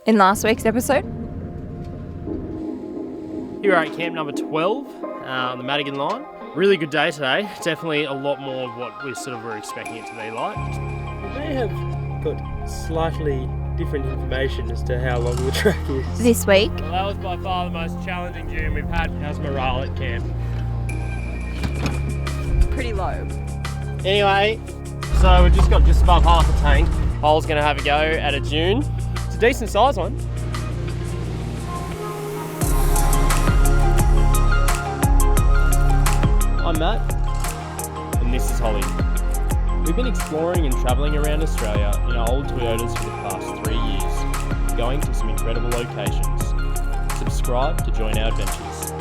In last week's episode, here we're at camp number 12 on the Madigan line. Really good day today. Definitely a lot more of what we were expecting it to be like. We may have got slightly different information as to how long the track is. this week, Well, that was by far the most challenging June we've had. How's morale at camp? pretty low. Anyway, so we've just got just above half a tank. Hole's going to have a go at a dune. It's a decent size one. I'm Matt, and this is Holly. We've been exploring and travelling around Australia in our old Toyotas for the past 3 years, going to some incredible locations. Subscribe to join our adventures.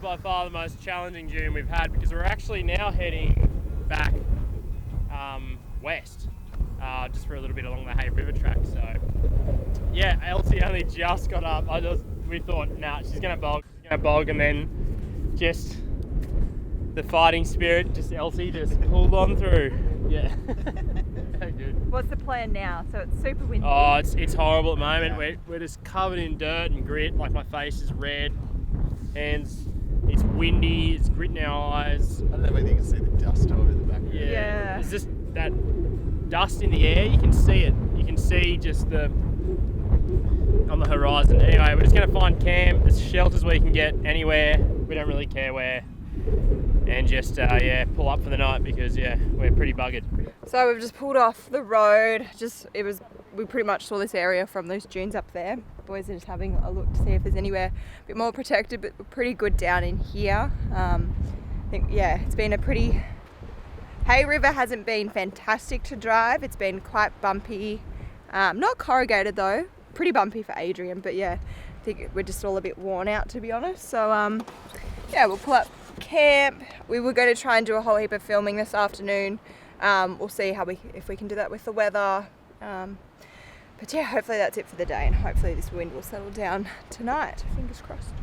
By far the most challenging June we've had because we're actually now heading back west just for a little bit along the Hay River track. So yeah, Elsie only just got up. We thought, nah, she's gonna bog, and then just the fighting spirit, Elsie just pulled on through. Yeah. Good. What's the plan now? So it's super windy. Oh, it's horrible at the moment. We're just covered in dirt and grit. Like my face is red, hands. It's windy, it's grit in our eyes. I don't know whether you can see the dust over the back. Yeah. There's just that dust in the air, you can see it. You can see just on the horizon. Anyway, we're just going to find camp, there's shelters we can get anywhere, we don't really care where, and just pull up for the night because we're pretty buggered. So we've just pulled off the road. We pretty much saw this area from those dunes up there. The boys are just having a look to see if there's anywhere a bit more protected, but we're pretty good down in here. I think, it's been a pretty... Hay River hasn't been fantastic to drive. It's been quite bumpy. Not corrugated though. Pretty bumpy for Adrian, but I think we're just all a bit worn out, to be honest. So we'll pull up camp. We were going to try and do a whole heap of filming this afternoon. We'll see if we can do that with the weather. But hopefully that's it for the day, and hopefully this wind will settle down tonight. Fingers crossed.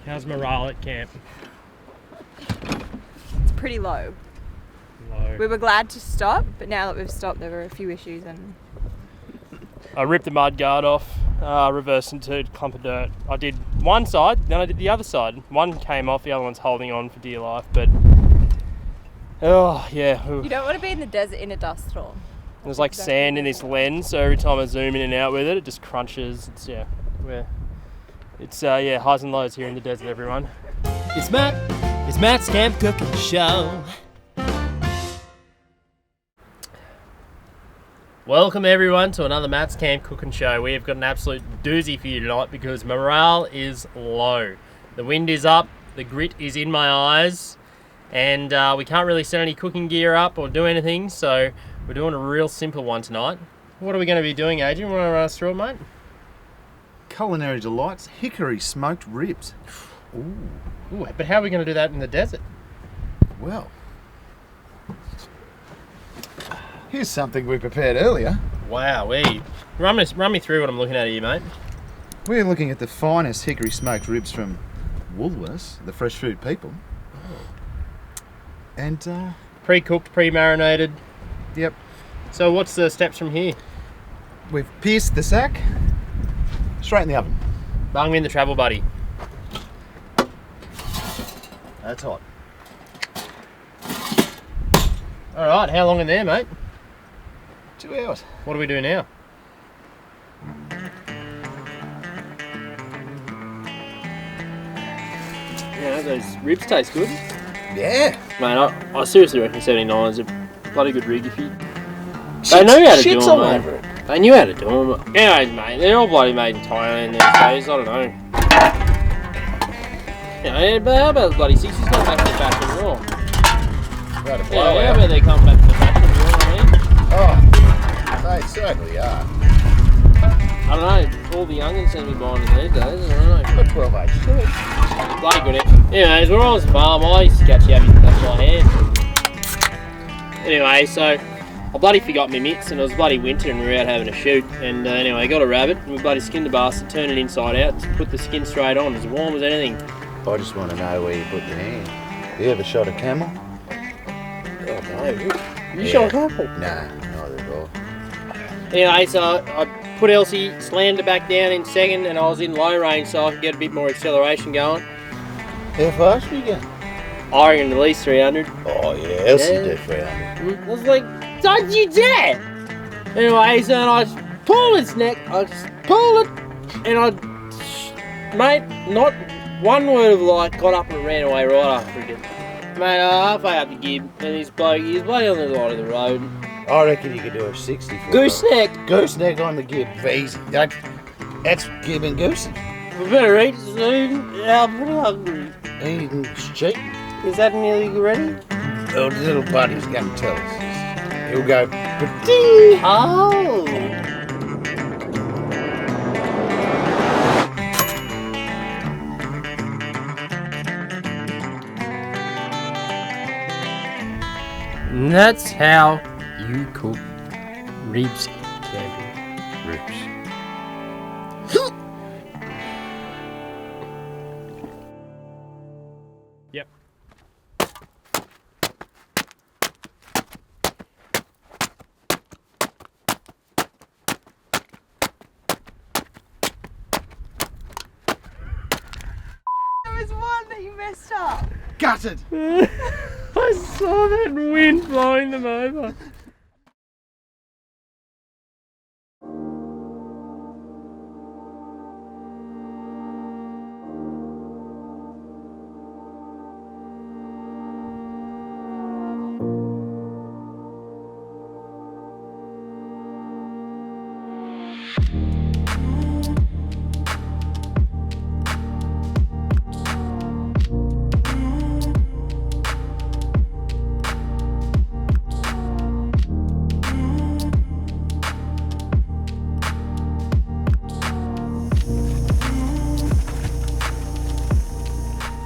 How's morale at camp? It's pretty low. We were glad to stop, but now that we've stopped, there were a few issues. And I ripped the mud guard off, reversed into a clump of dirt. I did one side, then I did the other side. One came off, the other one's holding on for dear life, but you don't want to be in the desert in a dust storm. There's like sand in this lens, so every time I zoom in and out with it, it just crunches. It's highs and lows here in the desert, everyone. It's Matt's Camp Cooking Show. Welcome everyone to another Matt's Camp Cooking Show. We have got an absolute doozy for you tonight because morale is low. The wind is up, the grit is in my eyes, and we can't really set any cooking gear up or do anything, so we're doing a real simple one tonight. What are we going to be doing, Adrian? Want to run us through it, mate? Culinary delights, hickory smoked ribs. Ooh, but how are we going to do that in the desert? Well, here's something we prepared earlier. Wow, run me through what I'm looking at here, mate. We're looking at the finest hickory smoked ribs from Woolworths, the fresh food people. And pre-cooked, pre-marinated. Yep. So what's the steps from here? We've pierced the sack, straight in the oven. Bung me in the travel buddy. That's hot. Alright, how long in there, mate? 2 hours. What do we do now? Yeah, those ribs taste good. Yeah. Mate, I seriously reckon 79 is a bloody good rig if you... They know how to do Shit's them, all mate. over it. They knew how to do them. Anyways, mate, they're all bloody made in Thailand these days. I don't know. Yeah, but how about the bloody 60s going back to the fashion as well? Right, a Yeah, blowout. how about they come back to the fashion, you know what I mean? Oh, they certainly are. I don't know, all the youngins seem to be buying them these days. I don't know. Got 12 age. Bloody good. Anyways, we're on the farm. I used to catch Abby with my hand. Anyway, so I bloody forgot my mitts and it was bloody winter and we were out having a shoot. And anyway, I got a rabbit and we bloody skinned the bastard, turned it inside out, put the skin straight on, as warm as anything. I just want to know where you put your hand. You ever shot a camel? Oh no, you shot a couple. Nah, neither have I. Anyway, so I put Elsie, slammed her back down in second and I was in low range so I could get a bit more acceleration going. How fast were you going? I reckon at least 300. Oh yeah, Elsie Yeah. did 300. I was like, don't you dare! Anyway, so I pulled its neck, I just pulled it, and mate, not one word of lie, got up and ran away right after it. Mate, halfway up the gib, and this bloke, he was bloody on the side of the road. I reckon you could do a 60 foot. Gooseneck! Gooseneck on the gib, easy. That's gib and goose. We better eat soon. Yeah, I'm pretty hungry. Eating's cheap. Is that nearly ready? Oh, the little buddy's going to tell us. He'll go, ba-ding! Oh! And that's how you cook ribs camping. Rips. Yep. There was one that you messed up. Gutted! I saw that wind blowing them over.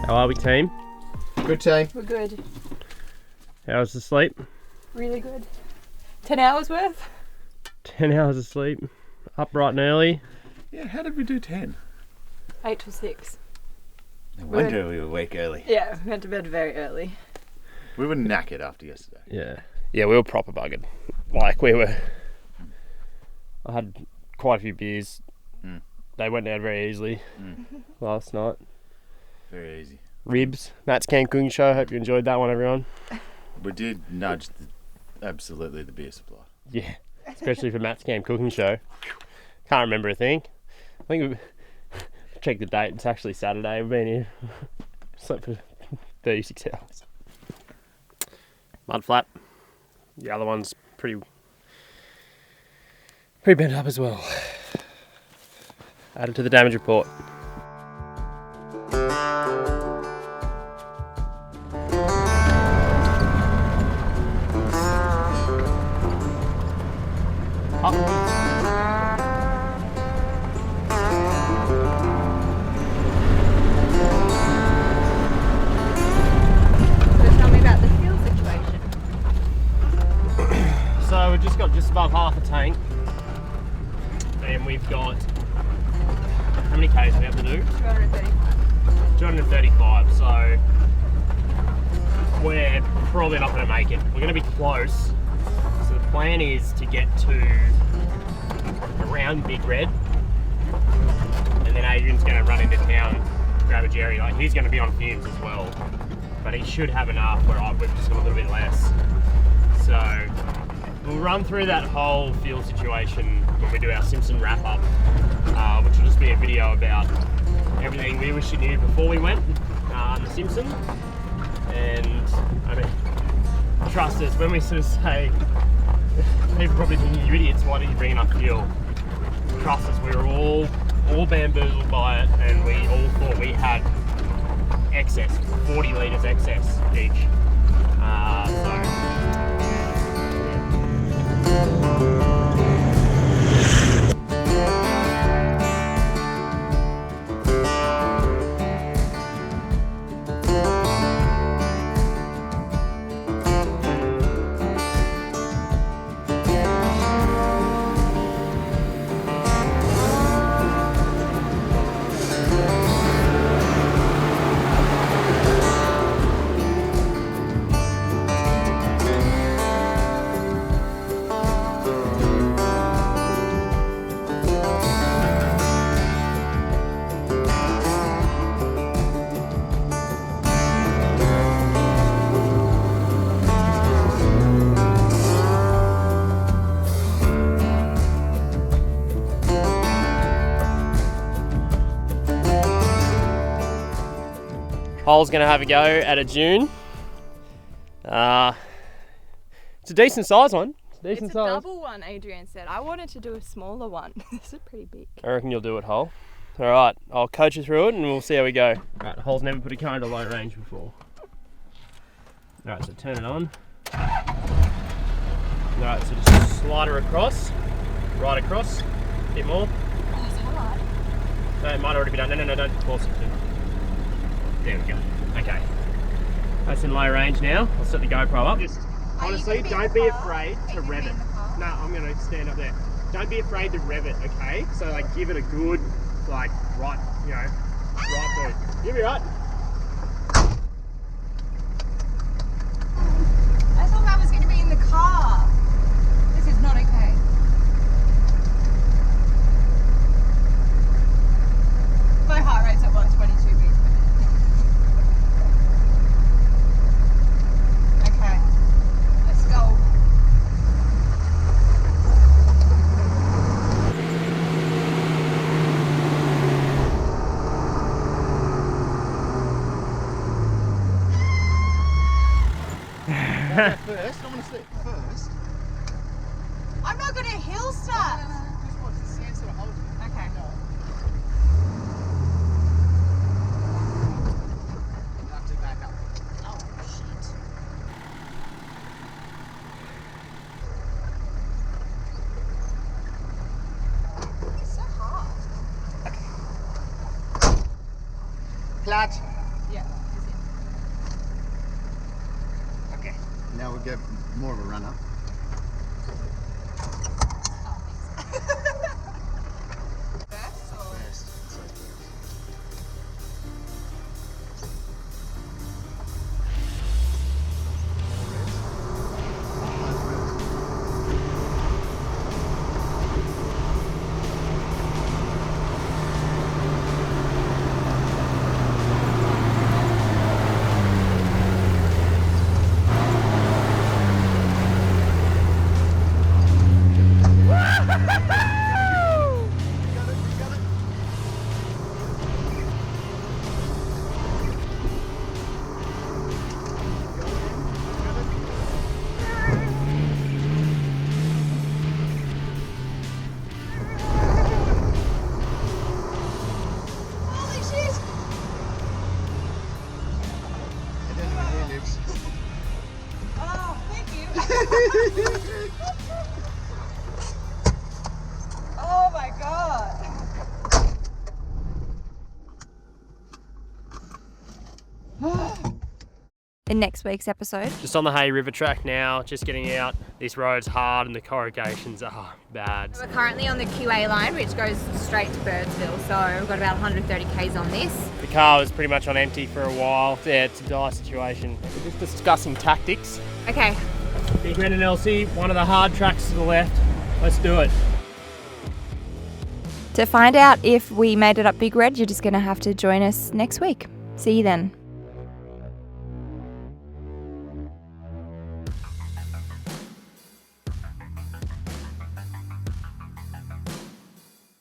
How are we, team? Good team. We're good. How was the sleep? Really good. 10 hours worth? 10 hours of sleep. Up bright and early. Yeah, how did we do 10? 8 till 6. No wonder we were a week early. Yeah, we went to bed very early. We were knackered after yesterday. Yeah. Yeah, we were proper buggered. Like, we were... I had quite a few beers. Mm. They went down very easily last night. Very easy. Ribs. Matt's Camp Cooking Show. Hope you enjoyed that one, everyone. We did nudge absolutely the beer supply. Yeah. Especially for Matt's Camp Cooking Show. Can't remember a thing. I think we've... Check the date. It's actually Saturday. We've been here. Slept for 36 hours. Mud flap. The other one's pretty bent up as well. Added to the damage report. Tell me about the fuel situation. So we've just got just above half a tank, and we've got, how many Ks we have to do? 235. 235, so we're probably not going to make it. We're going to be close, so the plan is to get to around Big Red, and then Adrian's going to run into town, grab a Jerry. Like, he's going to be on fumes as well, but he should have enough where we've just got a little bit less. So we'll run through that whole fuel situation when we do our Simpson Wrap Up, which will just be a video about everything we wish you knew before we went, the Simpson. And I mean, trust us, when we sort of say, people probably think you idiots, why did you bring enough fuel? Trust us, we were all bamboozled by it, and we all thought we had excess, 40 litres excess each. Hole's going to have a go at a dune. It's a decent size one. It's a double one, Adrian said. I wanted to do a smaller one. This is pretty big. I reckon you'll do it, Hole. Alright, I'll coach you through it and we'll see how we go. Alright, Hole's never put a car into low range before. Alright, so turn it on. Alright, so just slide her across. Right across. A bit more. Oh, it's hard. No, it might already be done. No, don't force it to. There we go. Okay. That's in low range now. I'll set the GoPro up. Just, honestly, don't be afraid to rev it. No, I'm going to stand up there. Don't be afraid to rev it, okay? So, like, give it a good, like, right, you know, right boot. You'll be right. I thought that was going to be in the car. This is not okay. My heart rate's at 122 beats per minute. Okay, let's go. First, I want to see it first. I'm not going to hill start. Just watch the sand sort of hold you. Okay. Have to back up. Oh, shit. It's so hard. Clutch. Yeah, is it? Okay. Now we'll get more of a run up. First or? First. Holy shit! I don't know where he lives. Oh, thank you. Oh my god. In next week's episode, Just on the Hay River track now, just getting out. This road's hard and the corrugations are bad. we're currently on the QA line, which goes straight to Birdsville. So we've got about 130 k's on this. The car was pretty much on empty for a while. Yeah, it's a dire situation. We're just discussing tactics. Okay, Big Red and Elsie, one of the hard tracks to the left. Let's do it. to find out if we made it up Big Red, you're just going to have to join us next week. See you then.